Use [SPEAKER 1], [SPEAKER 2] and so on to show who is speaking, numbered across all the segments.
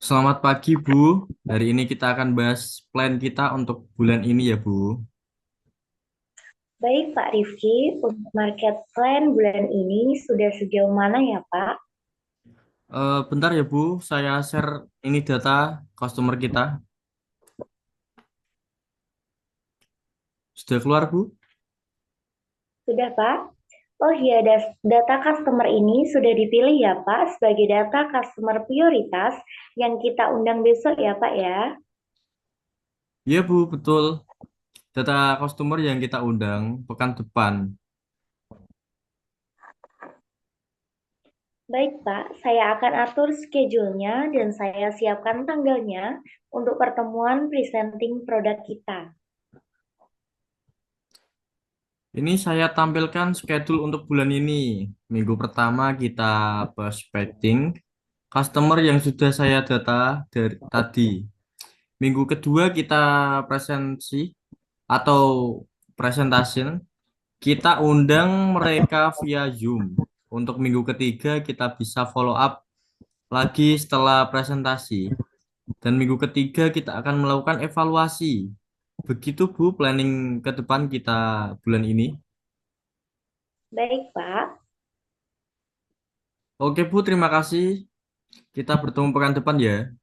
[SPEAKER 1] Selamat pagi, Bu. Hari ini kita akan bahas plan kita untuk bulan ini ya, Bu.
[SPEAKER 2] Baik Pak Rifki, untuk market plan bulan ini sudah sejauh mana ya Pak?
[SPEAKER 1] Bentar ya, Bu. Saya share ini data customer kita. Sudah keluar, Bu?
[SPEAKER 2] Sudah Pak? Oh iya, data customer ini sudah dipilih ya Pak sebagai data customer prioritas yang kita undang besok ya Pak ya.
[SPEAKER 1] Iya, Bu, betul. Data customer yang kita undang pekan depan.
[SPEAKER 2] Baik Pak, saya akan atur schedule-nya dan saya siapkan tanggalnya untuk pertemuan presenting produk kita.
[SPEAKER 1] Ini saya tampilkan schedule untuk bulan ini. Minggu pertama kita prospecting customer yang sudah saya data dari tadi. Minggu kedua kita presensi atau presentation. Kita undang mereka via Zoom. Untuk minggu ketiga kita bisa follow up lagi setelah presentasi. Dan minggu ketiga kita akan melakukan evaluasi. Begitu Bu planning ke depan kita bulan ini.
[SPEAKER 2] Baik Pak.
[SPEAKER 1] Oke Bu, terima kasih. Kita bertemu pekan depan ya.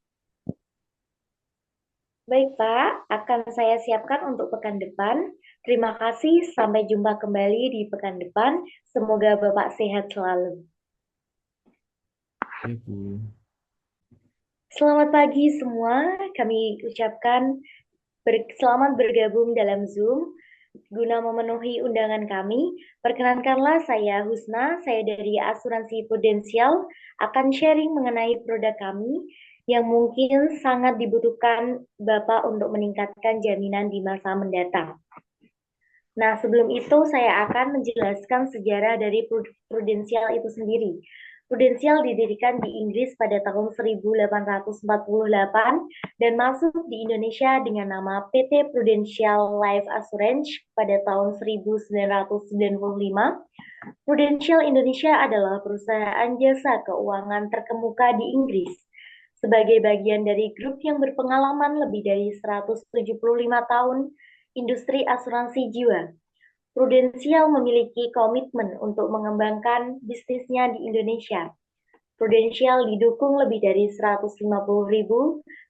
[SPEAKER 2] Baik Pak, akan saya siapkan untuk pekan depan. Terima kasih, sampai jumpa kembali di pekan depan. Semoga Bapak sehat selalu.
[SPEAKER 1] Oke Bu.
[SPEAKER 2] Selamat pagi semua, kami ucapkan selamat bergabung dalam Zoom. Guna memenuhi undangan kami, perkenankanlah saya Husna, saya dari Asuransi Prudensial, akan sharing mengenai produk kami yang mungkin sangat dibutuhkan Bapak untuk meningkatkan jaminan di masa mendatang. Nah, sebelum itu saya akan menjelaskan sejarah dari Prudensial itu sendiri. Prudensial didirikan di Inggris pada tahun 1848 dan masuk di Indonesia dengan nama PT Prudential Life Assurance pada tahun 1995. Prudential Indonesia adalah perusahaan jasa keuangan terkemuka di Inggris sebagai bagian dari grup yang berpengalaman lebih dari 175 tahun industri asuransi jiwa. Prudensial memiliki komitmen untuk mengembangkan bisnisnya di Indonesia. Prudensial didukung lebih dari 150.000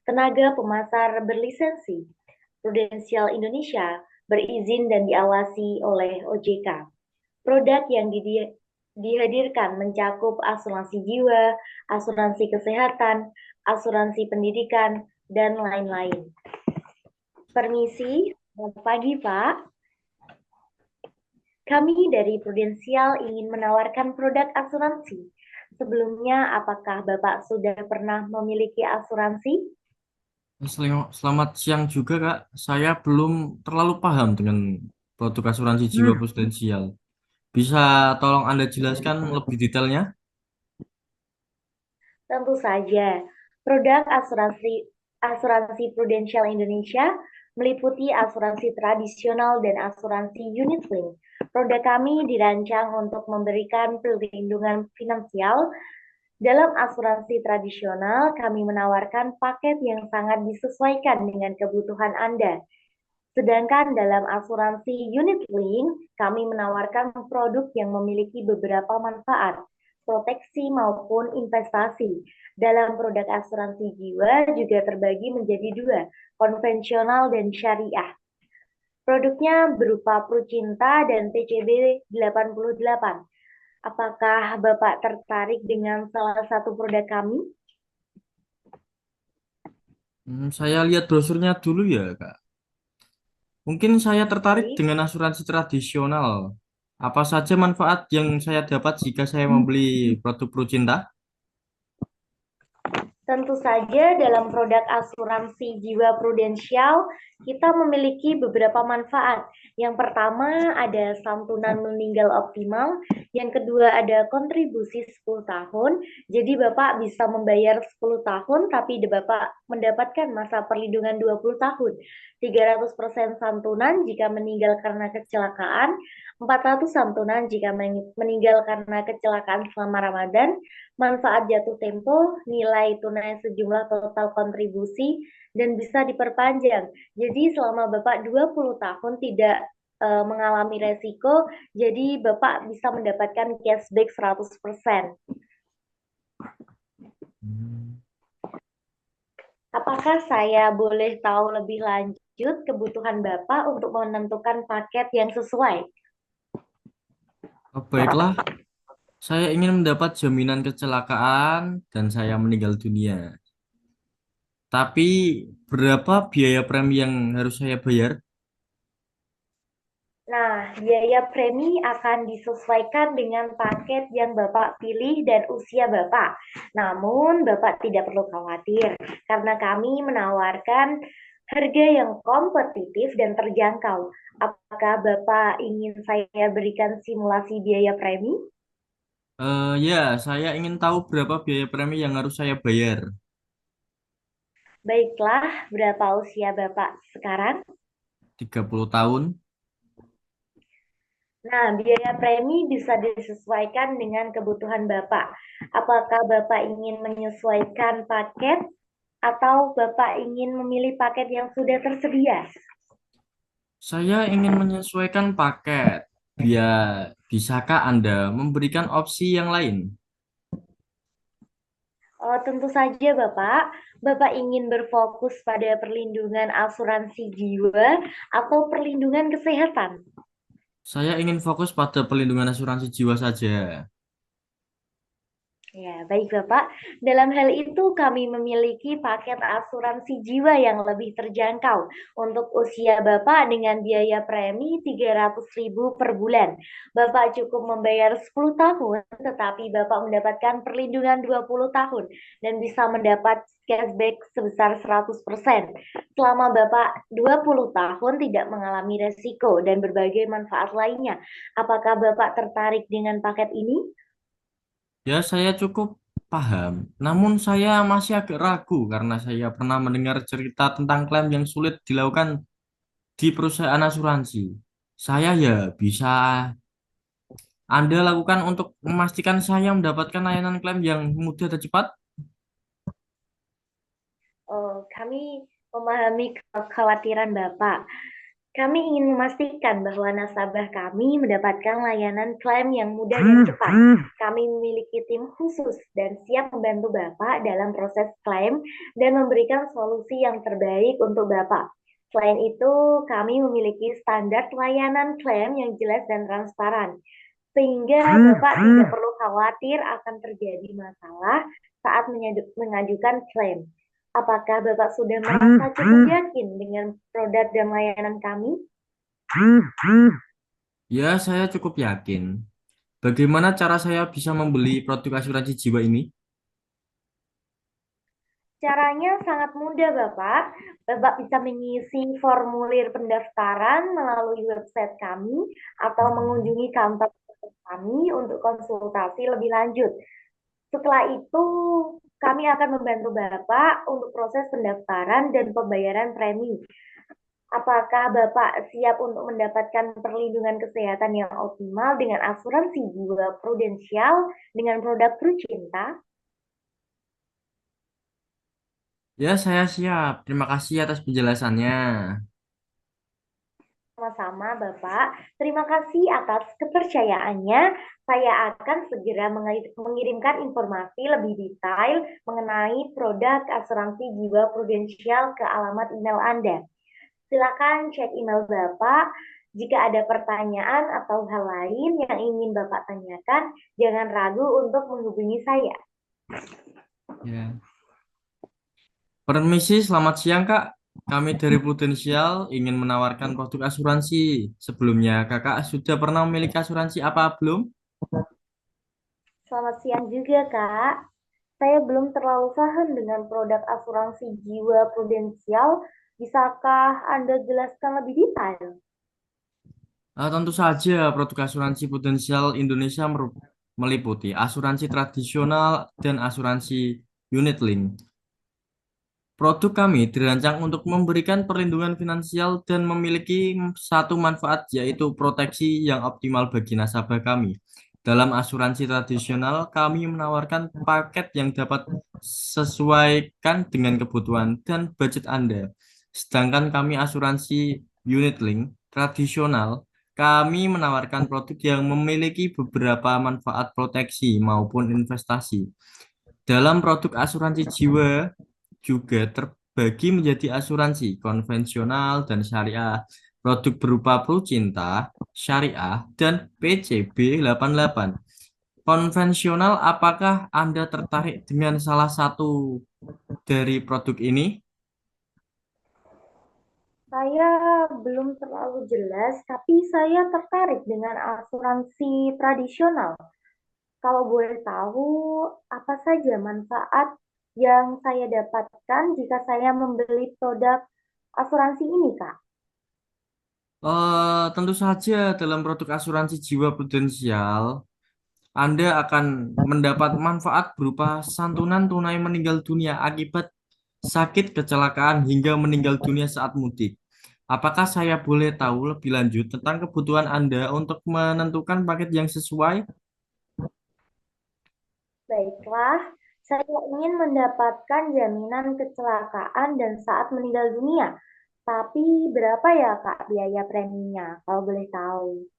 [SPEAKER 2] tenaga pemasar berlisensi. Prudensial Indonesia berizin dan diawasi oleh OJK. Produk yang dihadirkan mencakup asuransi jiwa, asuransi kesehatan, asuransi pendidikan, dan lain-lain. Permisi, selamat pagi Pak. Kami dari Prudensial ingin menawarkan produk asuransi. Sebelumnya, apakah Bapak sudah pernah memiliki asuransi?
[SPEAKER 1] Selamat siang juga Kak. Saya belum terlalu paham dengan produk asuransi jiwa prudensial. Bisa tolong Anda jelaskan lebih detailnya?
[SPEAKER 2] Tentu saja, produk asuransi asuransi Prudensial Indonesia meliputi asuransi tradisional dan asuransi unit link. Produk kami dirancang untuk memberikan perlindungan finansial. Dalam asuransi tradisional, kami menawarkan paket yang sangat disesuaikan dengan kebutuhan Anda. Sedangkan dalam asuransi unit link, kami menawarkan produk yang memiliki beberapa manfaat, proteksi maupun investasi. Dalam produk asuransi jiwa juga terbagi menjadi dua, konvensional dan syariah. Produknya berupa Prucinta dan TCB 88. Apakah Bapak tertarik dengan salah satu produk kami?
[SPEAKER 1] Saya lihat brosurnya dulu ya Kak. Mungkin saya tertarik
[SPEAKER 2] Baik.
[SPEAKER 1] dengan asuransi tradisional. Apa saja manfaat yang saya dapat jika saya membeli produk Procinta?
[SPEAKER 2] Tentu saja dalam produk asuransi jiwa prudensial kita memiliki beberapa manfaat. Yang pertama ada santunan meninggal optimal, yang kedua ada kontribusi 10 tahun. Jadi Bapak bisa membayar 10 tahun tapi Bapak mendapatkan masa perlindungan 20 tahun. 300% santunan jika meninggal karena kecelakaan, 400 santunan jika meninggal karena kecelakaan selama Ramadan, manfaat jatuh tempo, nilai tunai sejumlah total kontribusi, dan bisa diperpanjang. Jadi selama Bapak 20 tahun tidak mengalami resiko, jadi Bapak bisa mendapatkan cashback 100%.
[SPEAKER 1] Hmm.
[SPEAKER 2] Apakah saya boleh tahu lebih lanjut kebutuhan Bapak untuk menentukan paket yang sesuai?
[SPEAKER 1] Oh, baiklah, saya ingin mendapat jaminan kecelakaan dan saya meninggal dunia. Tapi berapa biaya premi yang harus saya bayar?
[SPEAKER 2] Nah, biaya premi akan disesuaikan dengan paket yang Bapak pilih dan usia Bapak. Namun, Bapak tidak perlu khawatir karena kami menawarkan harga yang kompetitif dan terjangkau. Apakah Bapak ingin saya berikan simulasi biaya premi?
[SPEAKER 1] Ya, saya ingin tahu berapa biaya premi yang harus saya bayar.
[SPEAKER 2] Baiklah, berapa usia Bapak sekarang?
[SPEAKER 1] 30 tahun.
[SPEAKER 2] Nah, biaya premi bisa disesuaikan dengan kebutuhan Bapak. Apakah Bapak ingin menyesuaikan paket atau Bapak ingin memilih paket yang sudah tersedia?
[SPEAKER 1] Saya ingin menyesuaikan paket. Bisakah Anda memberikan opsi yang lain?
[SPEAKER 2] Oh, tentu saja Bapak. Bapak ingin berfokus pada perlindungan asuransi jiwa atau perlindungan kesehatan?
[SPEAKER 1] Saya ingin fokus pada perlindungan asuransi jiwa saja.
[SPEAKER 2] Ya, baik Bapak. Dalam hal itu kami memiliki paket asuransi jiwa yang lebih terjangkau untuk usia Bapak dengan biaya premi 300.000 per bulan. Bapak cukup membayar 10 tahun, tetapi Bapak mendapatkan perlindungan 20 tahun dan bisa mendapat cashback sebesar 100% selama Bapak 20 tahun tidak mengalami resiko dan berbagai manfaat lainnya. Apakah Bapak tertarik dengan paket ini?
[SPEAKER 1] Ya, saya cukup paham. Namun saya masih agak ragu karena saya pernah mendengar cerita tentang klaim yang sulit dilakukan di perusahaan asuransi. Saya ya bisa Anda lakukan untuk memastikan saya mendapatkan layanan klaim yang mudah dan cepat?
[SPEAKER 2] Kami memahami kekhawatiran Bapak. Kami ingin memastikan bahwa nasabah kami mendapatkan layanan klaim yang mudah dan cepat. Kami memiliki tim khusus dan siap membantu Bapak dalam proses klaim dan memberikan solusi yang terbaik untuk Bapak. Selain itu, kami memiliki standar layanan klaim yang jelas dan transparan, sehingga Bapak tidak perlu khawatir akan terjadi masalah saat mengajukan klaim. Apakah Bapak sudah merasa cukup yakin dengan produk dan layanan kami?
[SPEAKER 1] Ya, saya cukup yakin. Bagaimana cara saya bisa membeli produk asuransi jiwa ini?
[SPEAKER 2] Caranya sangat mudah, Bapak. Bapak bisa mengisi formulir pendaftaran melalui website kami atau mengunjungi kantor kami untuk konsultasi lebih lanjut. Setelah itu, kami akan membantu Bapak untuk proses pendaftaran dan pembayaran premi. Apakah Bapak siap untuk mendapatkan perlindungan kesehatan yang optimal dengan asuransi jiwa prudensial dengan produk Trucinta?
[SPEAKER 1] Ya, saya siap. Terima kasih atas penjelasannya.
[SPEAKER 2] Sama-sama, Bapak. Terima kasih atas kepercayaannya. Saya akan segera mengirimkan informasi lebih detail mengenai produk asuransi jiwa prudensial ke alamat email Anda. Silakan cek email Bapak. Jika ada pertanyaan atau hal lain yang ingin Bapak tanyakan, jangan ragu untuk menghubungi saya.
[SPEAKER 1] Ya. Permisi, selamat siang, Kak. Kami dari Prudensial ingin menawarkan produk asuransi. Sebelumnya, Kakak sudah pernah memiliki asuransi apa belum?
[SPEAKER 2] Selamat siang juga, Kak. Saya belum terlalu paham dengan produk asuransi jiwa prudensial. Bisakah Anda jelaskan lebih detail?
[SPEAKER 1] Tentu saja, produk asuransi Prudensial Indonesia meliputi asuransi tradisional dan asuransi unit link. Produk kami dirancang untuk memberikan perlindungan finansial dan memiliki satu manfaat, yaitu proteksi yang optimal bagi nasabah kami. Dalam asuransi tradisional, kami menawarkan paket yang dapat sesuaikan dengan kebutuhan dan budget Anda. Sedangkan kami asuransi unit link tradisional, kami menawarkan produk yang memiliki beberapa manfaat proteksi maupun investasi. Dalam produk asuransi jiwa juga terbagi menjadi asuransi konvensional dan syariah. Produk berupa Prucinta, syariah, dan PCB 88. Konvensional, apakah Anda tertarik dengan salah satu dari produk ini?
[SPEAKER 2] Saya belum terlalu jelas, tapi saya tertarik dengan asuransi tradisional. Kalau boleh tahu, apa saja manfaat yang saya dapatkan jika saya membeli produk asuransi ini, Kak?
[SPEAKER 1] Tentu saja dalam produk asuransi jiwa prudensial, Anda akan mendapat manfaat berupa santunan tunai meninggal dunia akibat sakit, kecelakaan, hingga meninggal dunia saat mudik. Apakah saya boleh tahu lebih lanjut tentang kebutuhan Anda untuk menentukan paket yang sesuai?
[SPEAKER 2] Baiklah, saya ingin mendapatkan jaminan kecelakaan dan saat meninggal dunia. Tapi berapa ya, Kak, biaya preminya, kalau boleh tahu?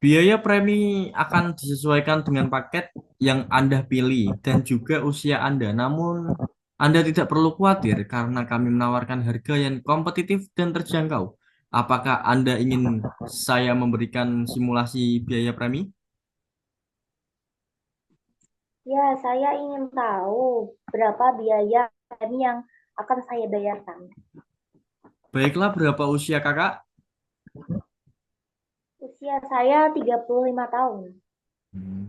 [SPEAKER 1] Biaya premi akan disesuaikan dengan paket yang Anda pilih dan juga usia Anda. Namun, Anda tidak perlu khawatir karena kami menawarkan harga yang kompetitif dan terjangkau. Apakah Anda ingin saya memberikan simulasi biaya premi?
[SPEAKER 2] Ya, saya ingin tahu berapa biaya premi yang akan saya bayarkan.
[SPEAKER 1] Baiklah, berapa usia kakak?
[SPEAKER 2] Usia saya 35 tahun.
[SPEAKER 1] Hmm.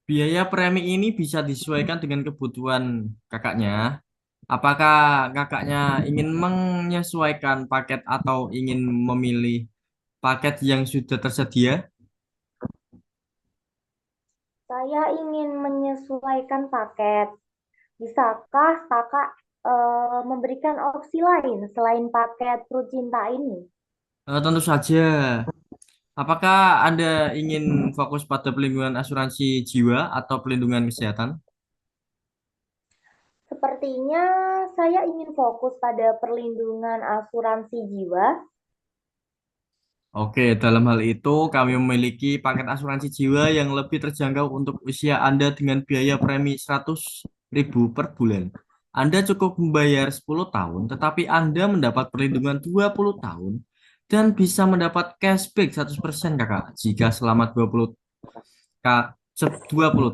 [SPEAKER 1] Biaya premi ini bisa disesuaikan dengan kebutuhan kakaknya. Apakah kakaknya ingin menyesuaikan paket atau ingin memilih paket yang sudah tersedia?
[SPEAKER 2] Saya ingin menyesuaikan paket. Bisakah kakak memberikan opsi lain selain paket Cinta ini?
[SPEAKER 1] Tentu saja. Apakah Anda ingin fokus pada pelindungan asuransi jiwa atau pelindungan kesehatan?
[SPEAKER 2] Sepertinya saya ingin fokus pada perlindungan asuransi jiwa.
[SPEAKER 1] Oke, dalam hal itu kami memiliki paket asuransi jiwa yang lebih terjangkau untuk usia Anda dengan biaya premi 100.000 per bulan. Anda cukup membayar 10 tahun, tetapi Anda mendapat perlindungan 20 tahun dan bisa mendapat cashback 100% kakak. Jika selama 20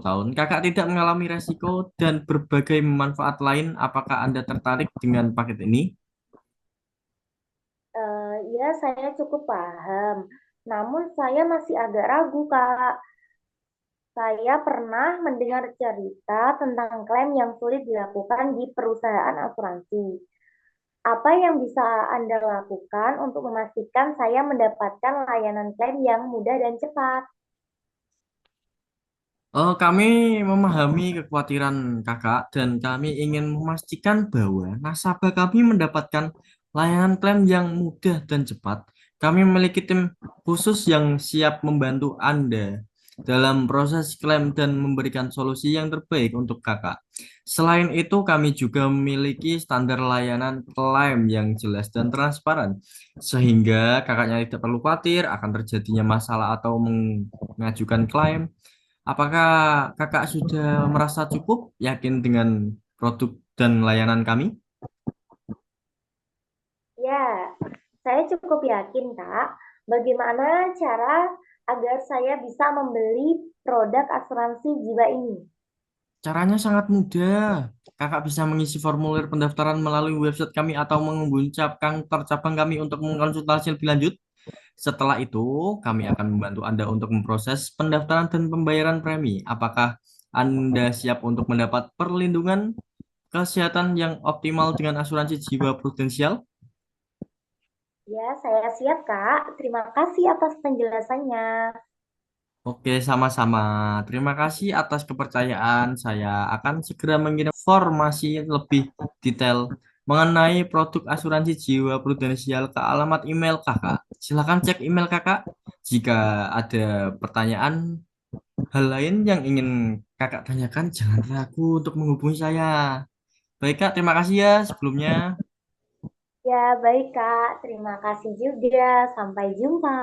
[SPEAKER 1] tahun kakak tidak mengalami resiko dan berbagai manfaat lain, apakah Anda tertarik dengan paket ini?
[SPEAKER 2] Ya, saya cukup paham. Namun saya masih agak ragu, Kak. Saya pernah mendengar cerita tentang klaim yang sulit dilakukan di perusahaan asuransi. Apa yang bisa Anda lakukan untuk memastikan saya mendapatkan layanan klaim yang mudah dan cepat?
[SPEAKER 1] Kami memahami kekhawatiran kakak dan kami ingin memastikan bahwa nasabah kami mendapatkan layanan klaim yang mudah dan cepat. Kami memiliki tim khusus yang siap membantu Anda dalam proses klaim dan memberikan solusi yang terbaik untuk kakak. Selain itu, kami juga memiliki standar layanan klaim yang jelas dan transparan, sehingga kakaknya tidak perlu khawatir akan terjadinya masalah atau mengajukan klaim. Apakah kakak sudah merasa cukup yakin dengan produk dan layanan kami?
[SPEAKER 2] Ya, saya cukup yakin, Kak. Bagaimana cara agar saya bisa membeli produk asuransi jiwa ini?
[SPEAKER 1] Caranya sangat mudah. Kakak bisa mengisi formulir pendaftaran melalui website kami atau menghubungi kantor cabang kami untuk mengkonsultasi lebih lanjut. Setelah itu, kami akan membantu Anda untuk memproses pendaftaran dan pembayaran premi. Apakah Anda siap untuk mendapat perlindungan kesehatan yang optimal dengan asuransi jiwa prudensial?
[SPEAKER 2] Ya, saya siap, Kak. Terima kasih atas penjelasannya.
[SPEAKER 1] Oke, sama-sama. Terima kasih atas kepercayaan. Saya akan segera mengirim informasi lebih detail mengenai produk asuransi jiwa prudensial ke alamat email kakak. Silakan cek email kakak. Jika ada pertanyaan hal lain yang ingin kakak tanyakan, jangan ragu untuk menghubungi saya. Baik kak, terima kasih ya sebelumnya.
[SPEAKER 2] Ya, baik Kak. Terima kasih juga. Sampai jumpa.